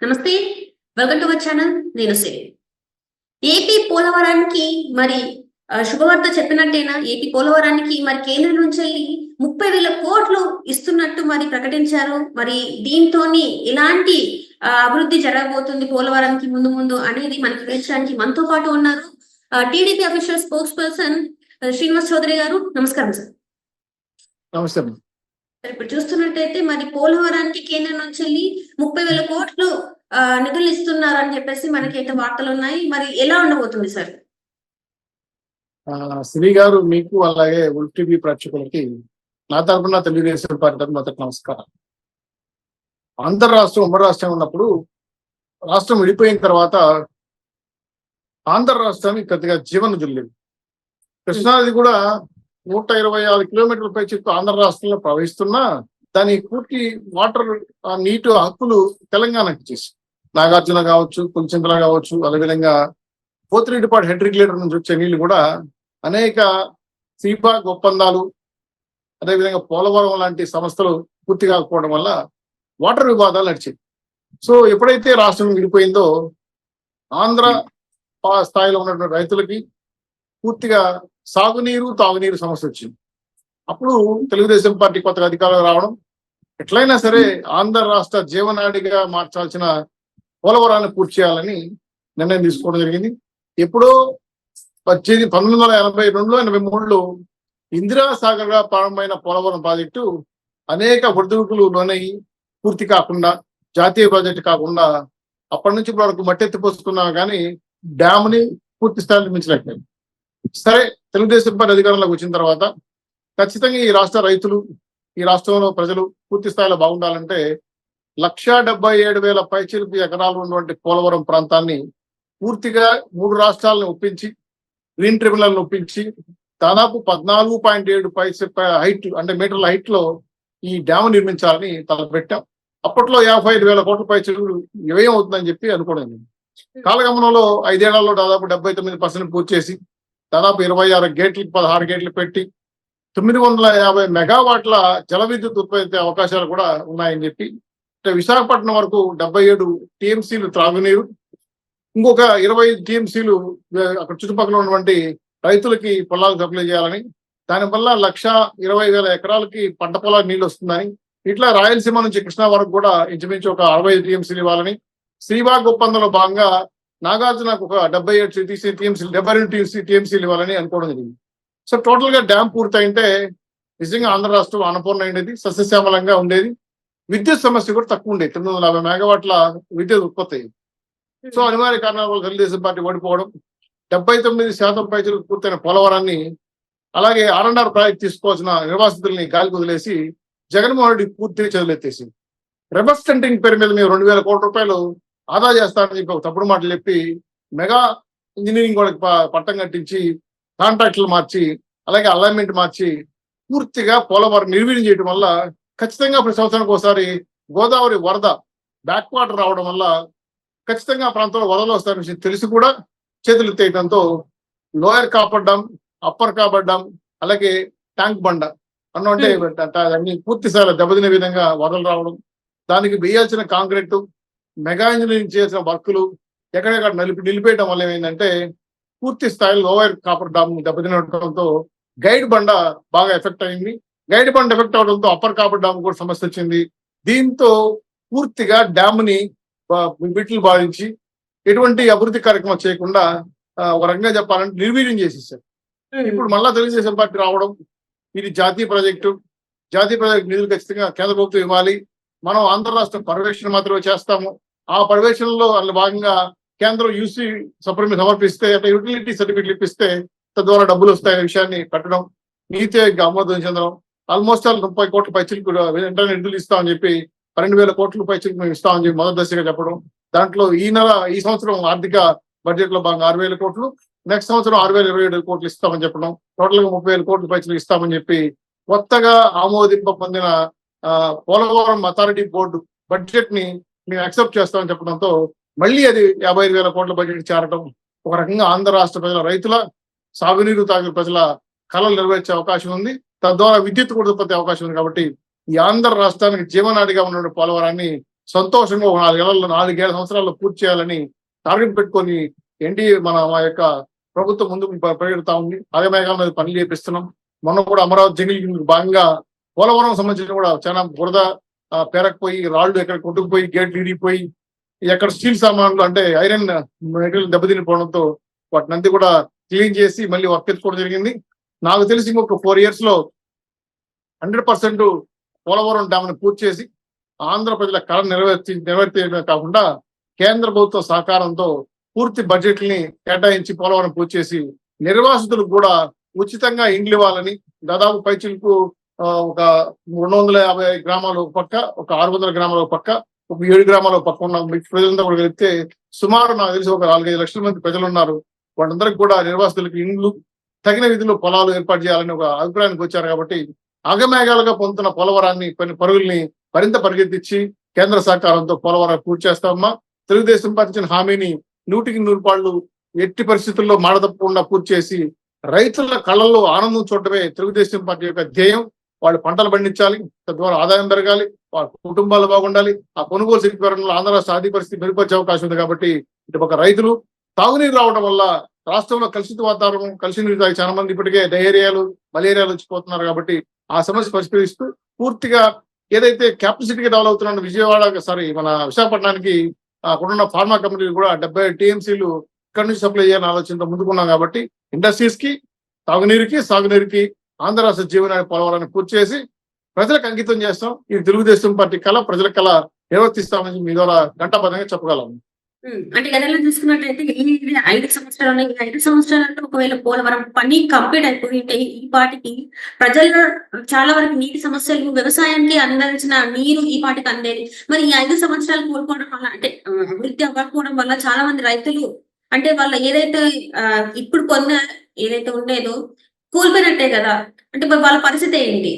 నమస్తే. Welcome to our channel. నేను సిరి. AP పోలవరానికి మరి శుభవార్త చెప్పినట్టేనా? ఏపీ పోలవరానికి మరి కేంద్రం నుంచెల్లి 30,000 కోట్లు ఇస్తున్నట్టు మరి ప్రకటించారు. మరి దీంతోని ఎలాంటి అభివృద్ధి జరగబోతుంది పోలవరానికి ముందు ముందు అనేది మనకి వివరించడానికి మనతో పాటు ఉన్నారు TDP official spokesperson Srinivas Chowdary గారు. నమస్కారం సార్. నమస్తే. ఇప్పుడు చూస్తున్నట్టయితే మరి పోలవరానికి కేంద్రం నుంచి 30,000 కోట్లు నిధులు ఇస్తున్నారు అని చెప్పేసి మనకైతే వార్తలు ఉన్నాయి. మరి ఎలా ఉండబోతుంది సార్? శ్రీ గారు, మీకు అలాగే ఉల్ఫ్ టీవీ ప్రేక్షకులకి నా తరఫున తెలుగుదేశం పార్టీ తరఫున మొదటి నమస్కారం. ఆంధ్ర రాష్ట్రం ఉమ్మడి రాష్ట్రం ఉన్నప్పుడు రాష్ట్రం విడిపోయిన తర్వాత ఆంధ్ర రాష్ట్రానికి కొద్దిగా జీవన దుల్లేదు. కృష్ణానది కూడా 126 కిలోమీటర్ల పై చెట్టు ఆంధ్ర రాష్ట్రంలో ప్రవహిస్తున్నా దాని పూర్తి వాటర్ నీటి హక్కులు తెలంగాణకి ఇచ్చేసి నాగార్జున కావచ్చు, పులిచింతల కావచ్చు, అదేవిధంగా పోతిరెడ్డిపాడు హెడ్ రెగ్యులేటర్ నుంచి వచ్చే నీళ్లు కూడా అనేక సీపాక్ ఒప్పందాలు, అదేవిధంగా పోలవరం లాంటి సంస్థలు పూర్తి కాకపోవడం వల్ల వాటర్ వివాదాలు నడిచాయి. సో ఎప్పుడైతే రాష్ట్రం విడిపోయిందో ఆంధ్ర స్థాయిలో ఉన్నటువంటి రైతులకి పూర్తిగా సాగునీరు, తాగునీరు సమస్య వచ్చింది. అప్పుడు తెలుగుదేశం పార్టీ కొత్తగా అధికారంలో రావడం, ఎట్లయినా సరే ఆంధ్ర రాష్ట్ర జీవనాడిగా మార్చాల్సిన పోలవరాన్ని పూర్తి చేయాలని నిర్ణయం తీసుకోవడం జరిగింది. ఎప్పుడో 1982లో 83లో ఇందిరాసాగర్ గా ప్రారంభమైన పోలవరం ప్రాజెక్టు అనేక ఒడిదుడుకులు లోనయ్యి పూర్తి కాకుండా, జాతీయ ప్రాజెక్టు కాకుండా అప్పటి నుంచి ఇప్పుడు వరకు మట్టెత్తిపోసుకున్నా కానీ డ్యామ్ని పూర్తి స్థాయిలో నిర్మించలేకపోయింది. సరే, తెలుగుదేశం పార్టీ అధికారంలోకి వచ్చిన తర్వాత ఖచ్చితంగా ఈ రాష్ట్ర రైతులు, ఈ రాష్ట్రంలో ప్రజలు పూర్తి స్థాయిలో బాగుండాలంటే 177,000 పైచిలుపు ఎకరాలు ఉన్నటువంటి పోలవరం ప్రాంతాన్ని పూర్తిగా 3 రాష్ట్రాలను ఒప్పించి, గ్రీన్ ట్రిబ్యునల్ని ఒప్పించి దాదాపు 14.7 హైట్ అంటే మీటర్ల హైట్ లో ఈ డ్యామ్ నిర్మించాలని తలపెట్టాం. అప్పట్లో 55,000 కోట్ల పైచిలుపు వ్యయం అవుతుందని చెప్పి అనుకోవడం. కాలగమనంలో 5 ఏళ్లలో దాదాపు 79% పూర్తి చేసి దాదాపు 26 గేట్లు, 16 గేట్లు పెట్టి 950 మెగావాట్ల జల విద్యుత్ ఉత్పత్తి అవకాశాలు కూడా ఉన్నాయని చెప్పి, విశాఖపట్నం వరకు 77 టీఎంసీలు త్రాగునీరు, ఇంకొక 20 టీఎంసీలు అక్కడ చుట్టుపక్కల ఉన్నటువంటి రైతులకి పొలాలకు సప్లై చేయాలని, దానివల్ల 120,000 ఎకరాలకి పంట పొలాలకు నీళ్లు వస్తుందని, ఇట్లా రాయలసీమ నుంచి కృష్ణా వరకు కూడా ఇంచుమించు ఒక 65 టీఎంసీలు ఇవ్వాలని, శ్రీబాగ్ ఒప్పందంలో భాగంగా నాగార్జునకు ఒక 72 టీఎంసీలు ఇవ్వాలని అనుకోవడం జరిగింది. సో టోటల్ గా డ్యామ్ పూర్తయింటే నిజంగా ఆంధ్ర రాష్ట్రం అన్నపూర్ణ ఉండేది, సస్యశ్యామలంగా ఉండేది. విద్యుత్ సమస్య కూడా తక్కువ ఉండేది, 950 మెగావాట్ల విద్యుత్ ఉత్పత్తి అయ్యింది. సో అనివార్య కారణాల వల్ల తెలుగుదేశం పార్టీ ఓడిపోవడం, 79% పైచలకు పూర్తయిన పోలవరాన్ని అలాగే R&R ప్రాజెక్ట్ తీసుకోవాల్సిన నిర్వాసితుల్ని గాలికి వదిలేసి జగన్మోహన్ రెడ్డి పూర్తిగా చదువులెత్తేసి రివర్స్ టెండరింగ్ పేరు మీద మేము 2,000 కోట్ల రూపాయలు ఆదా చేస్తానని చెప్పి ఒక తప్పుడు మాటలు చెప్పి మెగా ఇంజనీరింగ్ వాళ్ళకి పట్టం కట్టించి కాంట్రాక్టులు మార్చి, అలాగే అలైన్మెంట్ మార్చి పూర్తిగా పోలవరం నిర్వీర్యం చేయడం వల్ల ఖచ్చితంగా ప్రతి సంవత్సరానికి ఒకసారి గోదావరి వరద బ్యాక్ వాటర్ రావడం వల్ల ఖచ్చితంగా ఆ ప్రాంతంలో వరదలు వస్తాయని విషయం తెలిసి కూడా చేతులు ఎత్తేయడంతో lower coffer dam, upper coffer dam, అలాగే ట్యాంక్ బండ అన్నీ పూర్తి స్థాయిలో దెబ్బతినే విధంగా వరదలు రావడం, దానికి వేయాల్సిన కాంక్రీట్, మెగా ఇంజనీరింగ్ చేసిన వర్కులు ఎక్కడెక్కడ నిలిపేయడం వల్ల ఏమైందంటే పూర్తి స్థాయిలో లోయర్ కాపర్ డామ్ దెబ్బతినడంతో గైడ్ బండ బాగా ఎఫెక్ట్ అయింది. గైడ్ బండ్ ఎఫెక్ట్ అవడంతో అప్పర్ కాపర్ డామ్ కూడా సమస్య వచ్చింది. దీంతో పూర్తిగా డ్యామ్ ని బిట్లు బాధించి ఎటువంటి అభివృద్ధి కార్యక్రమం చేయకుండా ఒక రకంగా చెప్పాలంటే నిర్వీర్యం చేసేసారు. ఇప్పుడు మళ్ళా తెలుగుదేశం పార్టీ రావడం, ఇది జాతీయ ప్రాజెక్టు నిధులు ఖచ్చితంగా కేంద్ర ప్రభుత్వం ఇవ్వాలి, మనం ఆంధ్ర రాష్ట్రం పర్యవేక్షణ మాత్రమే చేస్తాము, ఆ పర్యవేక్షణలో అందులో భాగంగా కేంద్రం యూసీ సప్రీం సమర్పిస్తే అట్లా యూటిలిటీ సర్టిఫికెట్లు ఇప్పిస్తే తద్వారా డబ్బులు వస్తాయనే విషయాన్ని పెట్టడం, నీతి ఆమోదం చెందడం, ఆల్మోస్ట్ 30 కోట్ల పైచిలకు వెంటనే నిధులు ఇస్తామని చెప్పి 12,000 కోట్ల పైచిలకు మేము ఇస్తామని చెప్పి మొదటి దశగా చెప్పడం, దాంట్లో ఈ సంవత్సరం ఆర్థిక బడ్జెట్ లో భాగంగా 6,000 కోట్లు, నెక్స్ట్ సంవత్సరం 6,027 కోట్లు ఇస్తామని చెప్పడం, టోటల్ గా 30,000 కోట్ల పైచిలకు ఇస్తామని చెప్పి కొత్తగా ఆమోదింప పొందిన పోలవరం అథారిటీ బోర్డు బడ్జెట్ ని మేము యాక్సెప్ట్ చేస్తామని చెప్పడంతో మళ్ళీ అది 55,000 కోట్ల బడ్జెట్ చేరడం ఒక రకంగా ఆంధ్ర రాష్ట్ర ప్రజల రైతుల సాగునీరు తాగు ప్రజల కళలు నెరవేర్చే అవకాశం ఉంది, తద్వారా విద్యుత్ కూడా ఉత్పత్తి అవకాశం ఉంది. కాబట్టి ఈ ఆంధ్ర రాష్ట్రానికి జీవనాడిగా ఉన్న పోలవరాన్ని సంతోషంగా ఒక 4 సంవత్సరాల్లో పూర్తి చేయాలని టార్గెట్ పెట్టుకొని మా యొక్క ప్రభుత్వం ముందుకు పరిగెడతా ఉంది. ఆగమేఘాల మీద పనులు చేపిస్తున్నాం. మొన్న కూడా అమరావతి జంగిల్ భాగంగా పోలవరం సంబంధించిన కూడా చాలా బురద పేరకపోయి, రాళ్లు ఎక్కడ కొట్టుకుపోయి, గేట్లు ఇరిగిపోయి, ఎక్కడ స్టీల్ సామాన్లు అంటే ఐరన్ మెటీరియల్ దెబ్బతినిపోవడంతో వాటినంతా కూడా క్లీన్ చేసి మళ్ళీ వర్క్ ఎత్తుకోవడం జరిగింది. నాకు తెలిసి ఇంకొక 4 years లో 100% పోలవరం డ్యామ్ని పూర్తి చేసి ఆంధ్ర ప్రజల కళ నెరవేర్చడమే కాకుండా కేంద్ర ప్రభుత్వ సహకారంతో పూర్తి బడ్జెట్ని కేటాయించి పోలవరం పూర్తి చేసి నిర్వాసితులకు కూడా ఉచితంగా ఇండ్లు ఇవ్వాలని, దాదాపు పైచిలకు ఒక 250 గ్రామాలు ఒక పక్క, ఒక 600 గ్రామాల ఒక పక్క, ఒక 7 గ్రామాల ఒక పక్క ఉన్న ప్రజలంతా కూడా కలిపితే సుమారు నాకు తెలిసి ఒక 4-5 లక్షల మంది ప్రజలు ఉన్నారు. వాళ్ళందరికీ కూడా నిర్వాసితులకు ఇండ్లు, తగిన విధులు పొలాలు ఏర్పాటు చేయాలని ఒక అభిప్రాయానికి వచ్చారు. కాబట్టి ఆగమేఘాలుగా పొందుతున్న పోలవరాన్ని పరుగుల్ని మరింత పరిగెత్తించి కేంద్ర సహకారంతో పోలవరం పూర్తి చేస్తామమ్మా. తెలుగుదేశం పార్టీ ఇచ్చిన హామీని 100% ఎట్టి పరిస్థితుల్లో మాట తప్పకుండా పూర్తి చేసి రైతుల కళ్ళల్లో ఆనందం చూడటమే తెలుగుదేశం పార్టీ యొక్క ధ్యేయం. వాళ్ళు పంటలు పండించాలి, తద్వారా ఆదాయం పెరగాలి, వాళ్ళ కుటుంబాలు బాగుండాలి. ఆ కొనుగోలు శక్తి పెరగడంలో ఆంధ్ర రాష్ట్ర ఆర్థిక పరిస్థితి మెరుగుపరిచే అవకాశం ఉంది. కాబట్టి ఇటు ఒక రైతులు తాగునీరు రావడం వల్ల రాష్ట్రంలో కలుషిత వాతావరణం, కలిసి నీరు తాగి చాలా మంది ఇప్పటికే డయేరియాలు, మలేరియాలు వచ్చిపోతున్నారు. కాబట్టి ఆ సమస్య పరిష్కరిస్తూ పూర్తిగా ఏదైతే క్యాపసిటీకి డెవలప్ అవుతున్న మన విశాఖపట్నానికి అక్కడున్న ఫార్మా కంపెనీలు కూడా 70 TMCలు ఇక్కడ నుంచి సప్లై చేయాలని ఆలోచనతో ముందుకున్నాం. కాబట్టి ఇండస్ట్రీస్ కి, తాగునీరుకి, సాగునీరుకి ఆంధ్ర రాష్ట్ర జీవనాడి పోలవరాన్ని పూర్తి చేసి ప్రజలకు అంకితం చేస్తాం. ఇది తెలుగుదేశం పార్టీ కళ, ప్రజల కళ నిర్వర్తిస్తామని మీ ద్వారా ఘంటాపథంగా చెప్పగలం. అంటే గతంలో చూసుకున్నట్లయితే ఈ 5 సంవత్సరాలు, ఈ 5 సంవత్సరాలలో ఒకవేళ పోలవరం పని కంప్లీట్ అయిపోయింటే ఈ పాటికి ప్రజల్లో చాలా వరకు నీటి సమస్యలు, వ్యవసాయానికి అందాల్సిన నీరు ఈ పాటికి అందేది. మరి ఈ 5 సంవత్సరాలు కోల్పోవడం వల్ల, అంటే అభివృద్ధి అవ్వకపోవడం వల్ల చాలా మంది రైతులు అంటే వాళ్ళ ఏదైతే ఇప్పుడు ఏదైతే ఉండేదో కోల్పోయినట్టే కదా. అంటే మరి వాళ్ళ పరిస్థితి ఏంటి?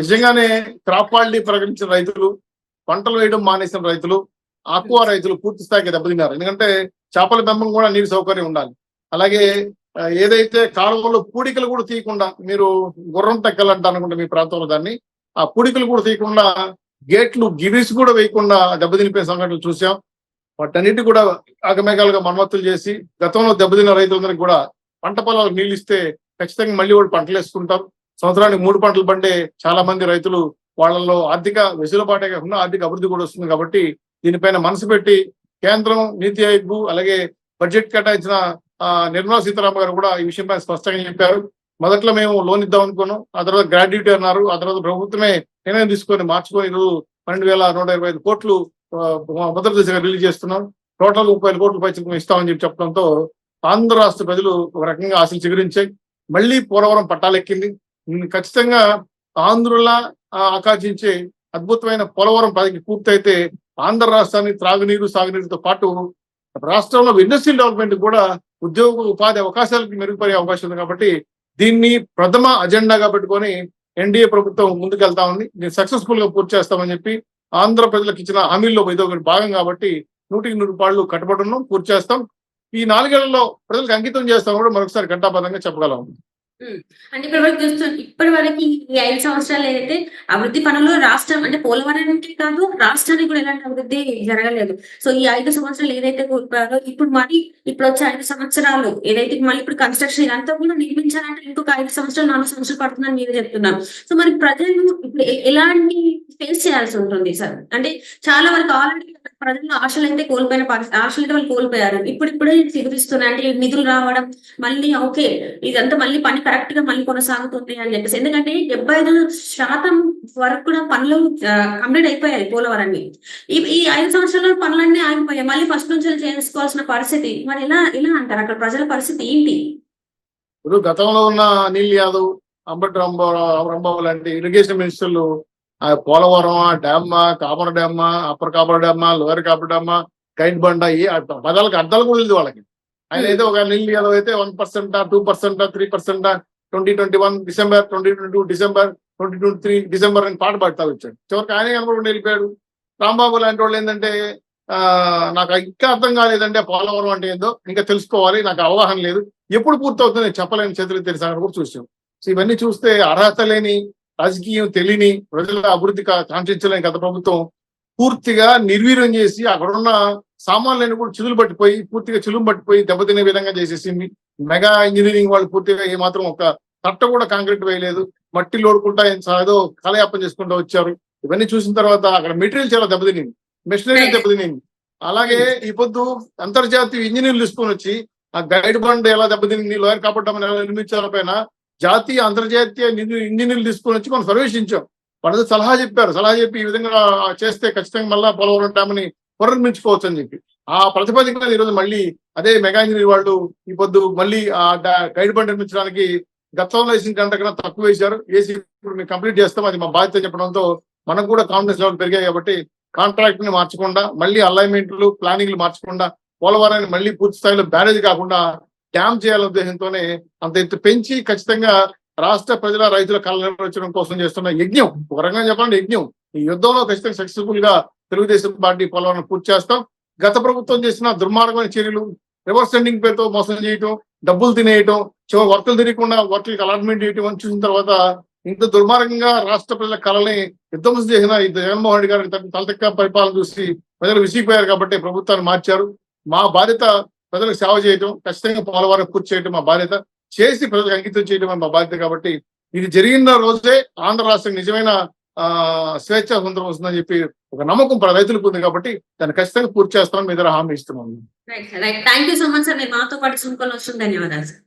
నిజంగానే క్రాప్ క్వాలిటీ ప్రకటించిన రైతులు, పంటలు వేయడం మానేసిన రైతులు, ఆక్వా రైతులు పూర్తి స్థాయికి దెబ్బతిన్నారు. ఎందుకంటే చేపల పెంపకం కూడా నీరు సౌకర్యం ఉండాలి. అలాగే ఏదైతే కాలువలో పూడికలు కూడా తీయకుండా, మీరు గుర్రం తెక్కలంట అనుకుంటే మీ ప్రాంతంలో దాన్ని, ఆ పూడికలు కూడా తీయకుండా గేట్లు గిరీస్ కూడా వేయకుండా దెబ్బతినిపోయిన సంఘటనలు చూసాం. వాటన్నిటి కూడా ఆగమేఘాలుగా మరమ్మతులు చేసి గతంలో దెబ్బతిన్న రైతులందరికీ కూడా పంట పొలాలకు నీళ్ళు ఇస్తే ఖచ్చితంగా మళ్ళీ కూడా పంటలు వేసుకుంటాం. సంవత్సరానికి 3 పంటలు పండే చాలా మంది రైతులు, వాళ్ళలో ఆర్థిక వెసులుబాటే కాకుండా ఆర్థిక అభివృద్ధి కూడా వస్తుంది. కాబట్టి దీనిపైన మనసు పెట్టి కేంద్రం, నీతి ఆయోగ్, అలాగే బడ్జెట్ కేటాయించిన నిర్మలా సీతారామన్ గారు కూడా ఈ విషయంపై స్పష్టంగా చెప్పారు. మొదట్లో మేము లోన్ ఇద్దాం అనుకున్నాం, ఆ తర్వాత గ్రాడ్యుయేట్ అన్నారు, ఆ తర్వాత ప్రభుత్వమే నిర్ణయం తీసుకొని మార్చుకొని 12,125 కోట్లు మొదటి దశగా రిలీజ్ చేస్తున్నాం. టోటల్ 30 కోట్ల పైసలు ఇస్తామని చెప్పడంతో ఆంధ్ర రాష్ట్ర ప్రజలు ఒక రకంగా ఆశలు చిగురించాయి. మళ్ళీ పోలవరం పట్టాలెక్కింది. ఖచ్చితంగా ఆంధ్రుల ఆకాంక్షించే అద్భుతమైన పోలవరం ప్రాజెక్టు పూర్తయితే ఆంధ్ర రాష్ట్రాన్ని త్రాగునీరు, సాగునీరుతో పాటు రాష్ట్రంలో ఇండస్ట్రియల్ డెవలప్మెంట్ కూడా ఉద్యోగ ఉపాధి అవకాశాలకు మెరుగుపడే అవకాశం ఉంది. కాబట్టి దీన్ని ప్రథమ అజెండాగా పెట్టుకొని ఎన్డీఏ ప్రభుత్వం ముందుకెళ్తా ఉంది. దీన్ని సక్సెస్ఫుల్ గా పూర్తి చేస్తామని చెప్పి ఆంధ్ర ప్రజలకు ఇచ్చిన హామీల్లో ఇది ఒకటి భాగం. కాబట్టి 100% కట్టుబడి ఉన్నాం, పూర్తి చేస్తాం. ఈ 4 ఏళ్లలో ప్రజలకు అంకితం చేస్తాం కూడా మరొకసారి ఘంటాపథంగా చెప్పగలం. అంటే ఇప్పటి వరకు ఈ 5 సంవత్సరాలు ఏదైతే అభివృద్ధి పనులు రాష్ట్రం అంటే పోలవరానికి కాదు, రాష్ట్రానికి కూడా ఎలాంటి అభివృద్ధి జరగలేదు. సో ఈ 5 సంవత్సరాలు ఏదైతే కోల్పోయారో ఇప్పుడు వచ్చే 5 సంవత్సరాలు ఏదైతే మళ్ళీ ఇప్పుడు కన్స్ట్రక్షన్ ఇదంతా కూడా నిర్మించాలంటే ఇంకొక 5 సంవత్సరాలు, 4 సంవత్సరాలు పడుతుందని మీరు చెప్తున్నారు. సో మరి ప్రజలు ఇప్పుడు ఎలాంటి ఫేస్ చేయాల్సి ఉంటుంది సార్? అంటే చాలా వరకు ఆల్రెడీ ప్రజలు ఆశలు అయితే కోల్పోయిన పరిస్థితి, ఆశలు అయితే వాళ్ళు కోల్పోయారు. ఇప్పుడిప్పుడే చిగురిస్తున్నాయి. అంటే నిధులు రావడం, మళ్ళీ ఓకే ఇదంతా మళ్ళీ పని కరెక్ట్ గా మళ్ళీ కొనసాగుతుంది అని చెప్పేసి. ఎందుకంటే 75% వరకు కూడా పనులు కంప్లీట్ అయిపోయాయి పోలవరాన్ని. ఈ 5 సంవత్సరాల పనులన్నీ ఆగిపోయాయి. మళ్ళీ ఫస్ట్ నుంచి చేసుకోవాల్సిన పరిస్థితి. మరి ఎలా అంటారు? అక్కడ ప్రజల పరిస్థితి ఏంటి? ఇప్పుడు గతంలో ఉన్న అనిల్ యాదవ్, అంబటి రాంబాబు లాంటి ఇరిగేషన్ మినిస్టర్లు Polavaram dam, copper dam, upper coffer dam, lower copper dam, kite బండ, ఈ పదాలకు అర్థాలు కూడా లేదు వాళ్ళకి. ఆయన అయితే ఒక అనిల్ యాదవ్ అయితే 1%, 2%, 3% 2021 డిసెంబర్, 2022 డిసెంబర్, 2023 డిసెంబర్ అని పాట పాడుతూ వచ్చాడు. చివరికి ఆయన కనపడి వెళ్ళిపోయాడు. రాంబాబు లాంటి వాళ్ళు ఏంటంటే నాకు ఇంకా అర్థం కాలేదంటే పోలవరం అంటే ఏందో ఇంకా తెలుసుకోవాలి, నాకు అవగాహన లేదు, ఎప్పుడు పూర్తవుతుంది చెప్పలేని చేతులు తెలిసాలని కూడా చూసాం. సో ఇవన్నీ చూస్తే అర్హత లేని, రాజకీయం తెలియని, ప్రజల అభివృద్ధి కాంక్షించలేని గత ప్రభుత్వం పూర్తిగా నిర్వీర్యం చేసి అక్కడున్న సామాన్లన్నీ కూడా చిలులు పట్టిపోయి పూర్తిగా చిలుము పట్టిపోయి దెబ్బతినే విధంగా చేసేసింది. మెగా ఇంజనీరింగ్ వాళ్ళు పూర్తిగా ఏమాత్రం ఒక తట్ట కూడా కాంక్రీట్ వేయలేదు, మట్టి లోడుకుంటా ఏదో కాలయాపన చేసుకుంటూ వచ్చారు. ఇవన్నీ చూసిన తర్వాత అక్కడ మెటీరియల్ చాలా దెబ్బతినింది, మెషినరీ దెబ్బతినింది. అలాగే ఈ పొద్దు అంతర్జాతీయ ఇంజనీర్లు తీసుకొని వచ్చి ఆ గైడ్ బండ్ ఎలా దెబ్బతినింది, లోయర్ కాపాడమని ఎలా నిర్మించాల పైన జాతీయ అంతర్జాతీయ ఇంజనీర్లు తీసుకొని వచ్చి మనం సర్వేక్షించాం. వాళ్ళతో సలహా చెప్పారు, సలహా చెప్పి ఈ విధంగా చేస్తే ఖచ్చితంగా మళ్ళా పోలవరం డ్యామ్ని పునర్మించుకోవచ్చు అని చెప్పి ఆ ప్రతిపాదికన ఈరోజు మళ్ళీ అదే మెగా ఇంజనీర్ వాళ్ళు ఈ పొద్దు మళ్ళీ ఆ గైడ్ బండ్ నిర్మించడానికి గతంలో వేసిన గంట కన్నా తక్కువ వేశారు. వేసి ఇప్పుడు మేము కంప్లీట్ చేస్తాం, అది మా బాధ్యత చెప్పడంతో మనకు కూడా కాన్ఫిడెన్స్ లెవెల్ పెరిగాయి. కాబట్టి కాంట్రాక్ట్ ని మార్చకుండా, మళ్ళీ అలైన్మెంట్లు ప్లానింగ్లు మార్చకుండా, పోలవరాన్ని మళ్ళీ పూర్తి స్థాయిలో బ్యారేజ్ కాకుండా డ్యామ్ చేయాలనే ఉద్దేశంతోనే అంత ఎత్తు పెంచి ఖచ్చితంగా రాష్ట్ర ప్రజల రైతుల కళ నెరవేర్చడం కోసం చేస్తున్న యజ్ఞం, ఒక రకంగా చెప్పాలంటే యజ్ఞం. ఈ యుద్ధంలో ఖచ్చితంగా సక్సెస్ఫుల్ గా తెలుగుదేశం పార్టీ పోలవరం పూర్తి చేస్తాం. గత ప్రభుత్వం చేసిన దుర్మార్గమైన చర్యలు, రివర్స్ సెండింగ్ పేరుతో మోసం చేయటం, డబ్బులు తినేయటం, చివరి వర్కులు తినకుండా వర్కులకు అలాట్మెంట్ చేయటం అని చూసిన తర్వాత ఇంత దుర్మార్గంగా రాష్ట్ర ప్రజల కళని విధ్వంసం చేసిన ఈ జగన్మోహన్ రెడ్డి గారికి తలతెక్క పరిపాలన చూసి ప్రజలు విసిగిపోయారు. కాబట్టి ప్రభుత్వాన్ని మార్చారు. మా బాధ్యత ప్రజలకు సేవ చేయటం, ఖచ్చితంగా పోలవరం పూర్తి చేయడం మా బాధ్యత, చేసి ప్రజలకు అంకితం చేయడం మా బాధ్యత. కాబట్టి ఇది జరిగిన రోజే ఆంధ్ర రాష్ట్రం నిజమైన స్వేచ్ఛ స్వతంత్రం వస్తుందని చెప్పి ఒక నమ్మకం రైతులకు ఉంది. కాబట్టి దాన్ని ఖచ్చితంగా పూర్తి చేస్తామని మీ దగ్గర హామీ ఇస్తున్నాను. Thank you so much sir. మీరు మాతో పాటు సుంకొలు వస్తుంది. ధన్యవాదాలు సార్.